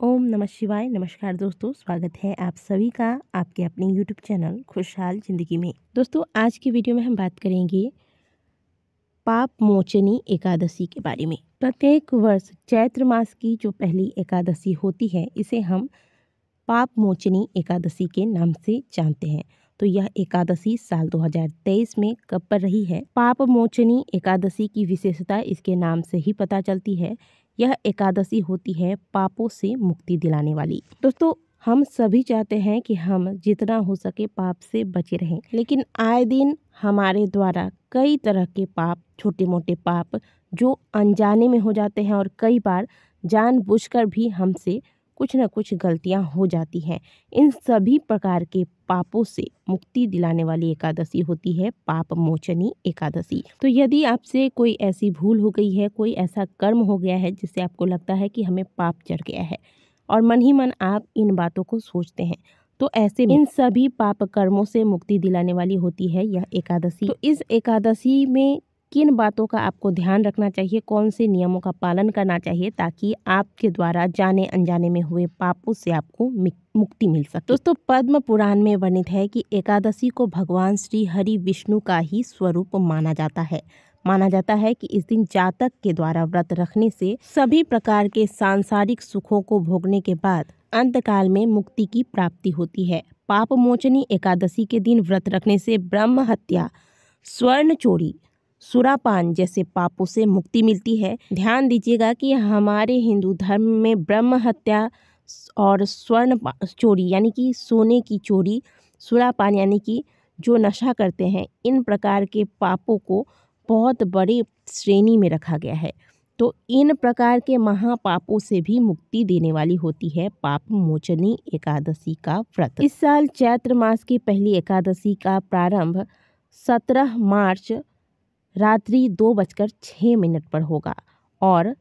ओम नमः शिवाय। नमस्कार दोस्तों, स्वागत है आप सभी का आपके अपने यूट्यूब चैनल खुशहाल ज़िंदगी में। दोस्तों, आज की वीडियो में हम बात करेंगे पाप मोचनी एकादशी के बारे में। प्रत्येक वर्ष चैत्र मास की जो पहली एकादशी होती है, इसे हम पाप मोचनी एकादशी के नाम से जानते हैं। तो यह एकादशी साल 2023 में कब पर रही है? पाप मोचनी एकादशी की विशेषता इसके नाम से ही पता चलती है। यह एकादशी होती है पापों से मुक्ति दिलाने वाली। दोस्तों, हम सभी चाहते हैं कि हम जितना हो सके पाप से बचे रहें, लेकिन आए दिन हमारे द्वारा कई तरह के पाप, छोटे मोटे पाप जो अनजाने में हो जाते हैं और कई बार जानबूझकर भी हमसे कुछ न कुछ गलतियां हो जाती हैं। इन सभी प्रकार के पापों से मुक्ति दिलाने वाली एकादशी होती है पाप मोचनी एकादशी। तो यदि आपसे कोई ऐसी भूल हो गई है, कोई ऐसा कर्म हो गया है जिससे आपको लगता है कि हमें पाप चढ़ गया है और मन ही मन आप इन बातों को सोचते हैं, तो ऐसे में इन सभी पाप कर्मों से मुक्ति दिलाने वाली होती है यह एकादशी। तो इस एकादशी में किन बातों का आपको ध्यान रखना चाहिए, कौन से नियमों का पालन करना चाहिए ताकि आपके द्वारा जाने अनजाने में हुए पापों से आपको मुक्ति मिल सके। दोस्तों, पद्म पुराण में वर्णित है कि एकादशी को भगवान श्री हरि विष्णु का ही स्वरूप माना जाता है। माना जाता है कि इस दिन जातक के द्वारा व्रत रखने से सभी प्रकार के सांसारिक सुखों को भोगने के बाद अंतकाल में मुक्ति की प्राप्ति होती है। पाप मोचनी एकादशी के दिन व्रत रखने से ब्रह्म हत्या, स्वर्ण चोरी, सुरापान जैसे पापों से मुक्ति मिलती है। ध्यान दीजिएगा कि हमारे हिंदू धर्म में ब्रह्म हत्या और स्वर्ण चोरी यानी कि सोने की चोरी, सुरापान यानी कि जो नशा करते हैं, इन प्रकार के पापों को बहुत बड़ी श्रेणी में रखा गया है। तो इन प्रकार के महापापों से भी मुक्ति देने वाली होती है पाप मोचनी एकादशी का व्रत। इस साल चैत्र मास की पहली एकादशी का प्रारंभ 17 मार्च रात्रि 2:06 पर होगा और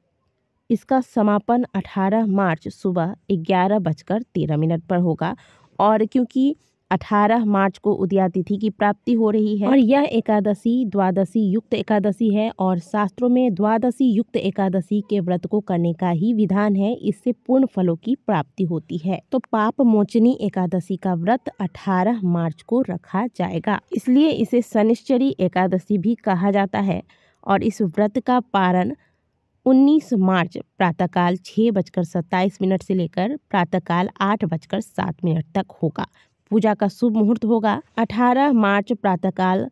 इसका समापन 18 मार्च सुबह 11:13 पर होगा। और क्योंकि 18 मार्च को उदया तिथि की प्राप्ति हो रही है और यह एकादशी द्वादशी युक्त एकादशी है और शास्त्रों में द्वादशी युक्त एकादशी के व्रत को करने का ही विधान है, इससे पूर्ण फलों की प्राप्ति होती है। तो पाप मोचनी एकादशी का व्रत 18 मार्च को रखा जाएगा, इसलिए इसे शनिश्चरी एकादशी भी कहा जाता है। और इस व्रत का पारण 19 मार्च प्रातःकाल 6:27 से लेकर प्रातःकाल 8:07 तक होगा। पूजा का शुभ मुहूर्त होगा 18 मार्च प्रातःकाल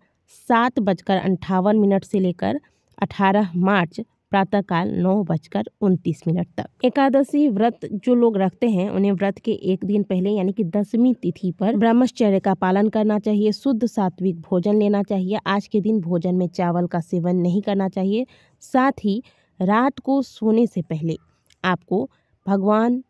7:58 से लेकर 18 मार्च प्रातःकाल 9:29 तक। एकादशी व्रत जो लोग रखते हैं उन्हें व्रत के एक दिन पहले यानी कि 10वीं तिथि पर ब्रह्मचर्य का पालन करना चाहिए, शुद्ध सात्विक भोजन लेना चाहिए। आज के दिन भोजन में चावल का सेवन नहीं करना चाहिए। साथ ही रात को सोने से पहले आपको भगवान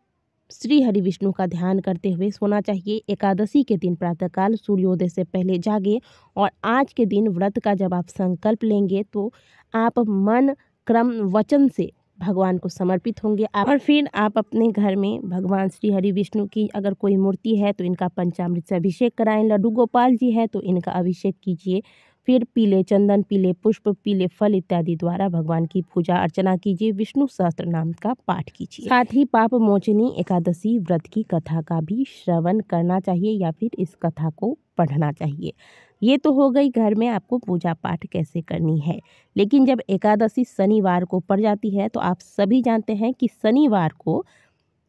श्री हरि विष्णु का ध्यान करते हुए सोना चाहिए। एकादशी के दिन प्रातःकाल सूर्योदय से पहले जागे और आज के दिन व्रत का जब आप संकल्प लेंगे तो आप मन क्रम वचन से भगवान को समर्पित होंगे। और फिर आप अपने घर में भगवान श्री हरि विष्णु की अगर कोई मूर्ति है तो इनका पंचामृत से अभिषेक कराएं। लड्डू गोपाल जी है तो इनका अभिषेक कीजिए। फिर पीले चंदन, पीले पुष्प, पीले फल इत्यादि द्वारा भगवान की पूजा अर्चना कीजिए। विष्णु सहस्त्र नाम का पाठ कीजिए। साथ ही पाप मोचनी एकादशी व्रत की कथा का भी श्रवण करना चाहिए या फिर इस कथा को पढ़ना चाहिए। ये तो हो गई घर में आपको पूजा पाठ कैसे करनी है, लेकिन जब एकादशी शनिवार को पड़ जाती है तो आप सभी जानते हैं कि शनिवार को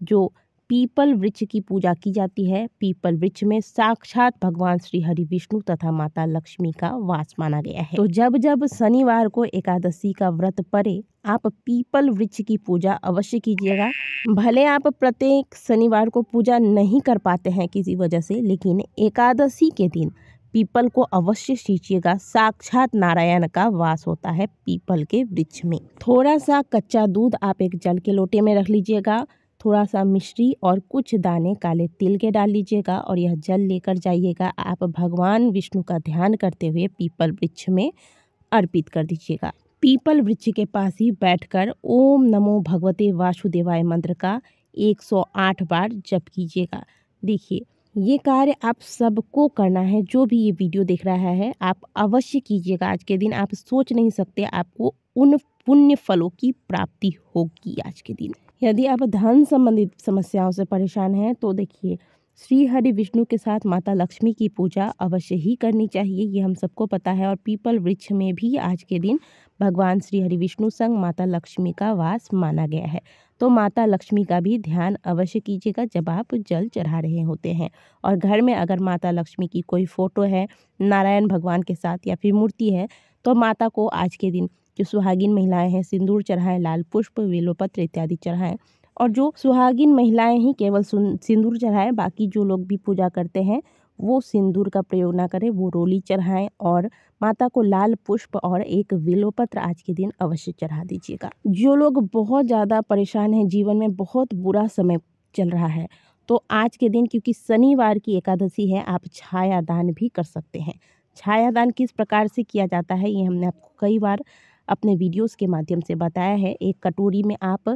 जो पीपल वृक्ष की पूजा की जाती है। पीपल वृक्ष में साक्षात भगवान श्री हरि विष्णु तथा माता लक्ष्मी का वास माना गया है। तो जब जब शनिवार को एकादशी का व्रत पड़े, आप पीपल वृक्ष की पूजा अवश्य कीजिएगा। भले आप प्रत्येक शनिवार को पूजा नहीं कर पाते हैं किसी वजह से, लेकिन एकादशी के दिन पीपल को अवश्य सींचिएगा। साक्षात नारायण का वास होता है पीपल के वृक्ष में। थोड़ा सा कच्चा दूध आप एक जल के लोटे में रख लीजिएगा, थोड़ा सा मिश्री और कुछ दाने काले तिल के डाल लीजिएगा और यह जल लेकर जाइएगा। आप भगवान विष्णु का ध्यान करते हुए पीपल वृक्ष में अर्पित कर दीजिएगा। पीपल वृक्ष के पास ही बैठकर ओम नमो भगवते वासुदेवाय मंत्र का 108 बार जप कीजिएगा। देखिए, ये कार्य आप सबको करना है। जो भी ये वीडियो देख रहा है आप अवश्य कीजिएगा। आज के दिन आप सोच नहीं सकते आपको उन पुण्य फलों की प्राप्ति होगी आज के दिन। यदि आप धन संबंधित समस्याओं से परेशान हैं तो देखिए, श्री हरि विष्णु के साथ माता लक्ष्मी की पूजा अवश्य ही करनी चाहिए, ये हम सबको पता है। और पीपल वृक्ष में भी आज के दिन भगवान श्री हरि विष्णु संग माता लक्ष्मी का वास माना गया है। तो माता लक्ष्मी का भी ध्यान अवश्य कीजिएगा जब आप जल चढ़ा रहे होते हैं। और घर में अगर माता लक्ष्मी की कोई फोटो है नारायण भगवान के साथ या फिर मूर्ति है, तो माता को आज के दिन जो सुहागिन महिलाएं हैं सिंदूर चढ़ाएं, लाल पुष्प, बेलोपत्र इत्यादि चढ़ाएं। और जो सुहागिन महिलाएं ही केवल सिंदूर चढ़ाएं, बाकी जो लोग भी पूजा करते हैं वो सिंदूर का प्रयोग ना करें, वो रोली चढ़ाएं। और माता को लाल पुष्प और एक बेलोपत्र आज के दिन अवश्य चढ़ा दीजिएगा। जो लोग बहुत ज़्यादा परेशान हैं, जीवन में बहुत बुरा समय चल रहा है, तो आज के दिन क्योंकि शनिवार की एकादशी है, आप छाया दान भी कर सकते हैं। छाया दान किस प्रकार से किया जाता है ये हमने आपको कई बार अपने वीडियोस के माध्यम से बताया है। एक कटोरी में आप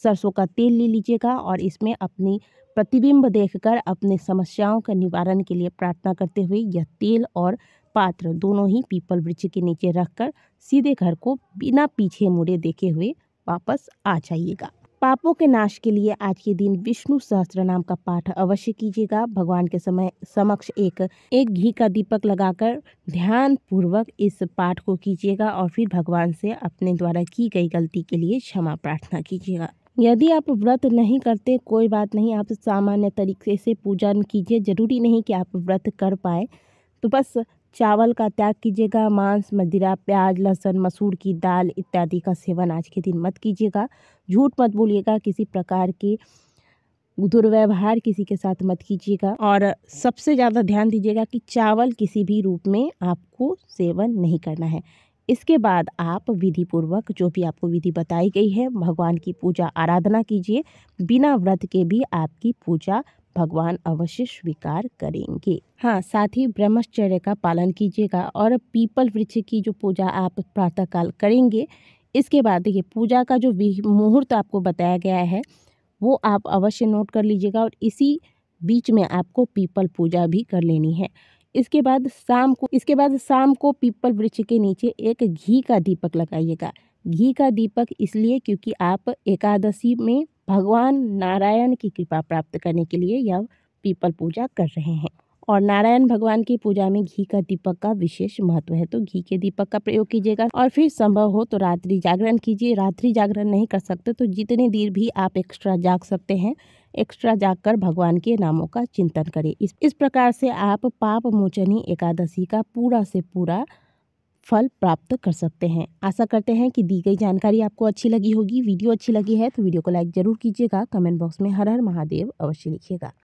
सरसों का तेल ले लीजिएगा और इसमें अपनी प्रतिबिंब देखकर अपने समस्याओं का निवारण के लिए प्रार्थना करते हुए यह तेल और पात्र दोनों ही पीपल वृक्ष के नीचे रखकर सीधे घर को बिना पीछे मुड़े देखे हुए वापस आ जाइएगा। पापों के नाश के लिए आज के दिन विष्णु सहस्त्र नाम का पाठ अवश्य कीजिएगा। भगवान के समक्ष एक घी का दीपक लगाकर ध्यान पूर्वक इस पाठ को कीजिएगा और फिर भगवान से अपने द्वारा की गई गलती के लिए क्षमा प्रार्थना कीजिएगा। यदि आप व्रत नहीं करते कोई बात नहीं, आप सामान्य तरीके से पूजन कीजिए। जरूरी नहीं कि आप व्रत कर पाए, तो बस चावल का त्याग कीजिएगा। मांस, मदिरा, प्याज, लहसुन, मसूर की दाल इत्यादि का सेवन आज के दिन मत कीजिएगा। झूठ मत बोलिएगा, किसी प्रकार के दुर्व्यवहार किसी के साथ मत कीजिएगा। और सबसे ज़्यादा ध्यान दीजिएगा कि चावल किसी भी रूप में आपको सेवन नहीं करना है। इसके बाद आप विधि पूर्वक जो भी आपको विधि बताई गई है भगवान की पूजा आराधना कीजिए। बिना व्रत के भी आपकी पूजा भगवान अवश्य स्वीकार करेंगे। हाँ, साथ ही ब्रह्मचर्य का पालन कीजिएगा। और पीपल वृक्ष की जो पूजा आप प्रातःकाल करेंगे, इसके बाद देखिए पूजा का जो मुहूर्त आपको बताया गया है वो आप अवश्य नोट कर लीजिएगा। और इसी बीच में आपको पीपल पूजा भी कर लेनी है। इसके बाद शाम को पीपल वृक्ष के नीचे एक घी का दीपक लगाइएगा। घी का दीपक इसलिए क्योंकि आप एकादशी में भगवान नारायण की कृपा प्राप्त करने के लिए यह पीपल पूजा कर रहे हैं। और नारायण भगवान की पूजा में घी का दीपक का विशेष महत्व है, तो घी के दीपक का प्रयोग कीजिएगा। और फिर संभव हो तो रात्रि जागरण कीजिए। रात्रि जागरण नहीं कर सकते तो जितनी देर भी आप एक्स्ट्रा जाग सकते हैं, एक्स्ट्रा जागकर भगवान के नामों का चिंतन करें। इस प्रकार से आप पाप मोचनी एकादशी का पूरा से पूरा फल प्राप्त कर सकते हैं। आशा करते हैं कि दी गई जानकारी आपको अच्छी लगी होगी। वीडियो अच्छी लगी है तो वीडियो को लाइक जरूर कीजिएगा। कमेंट बॉक्स में हर हर महादेव अवश्य लिखिएगा।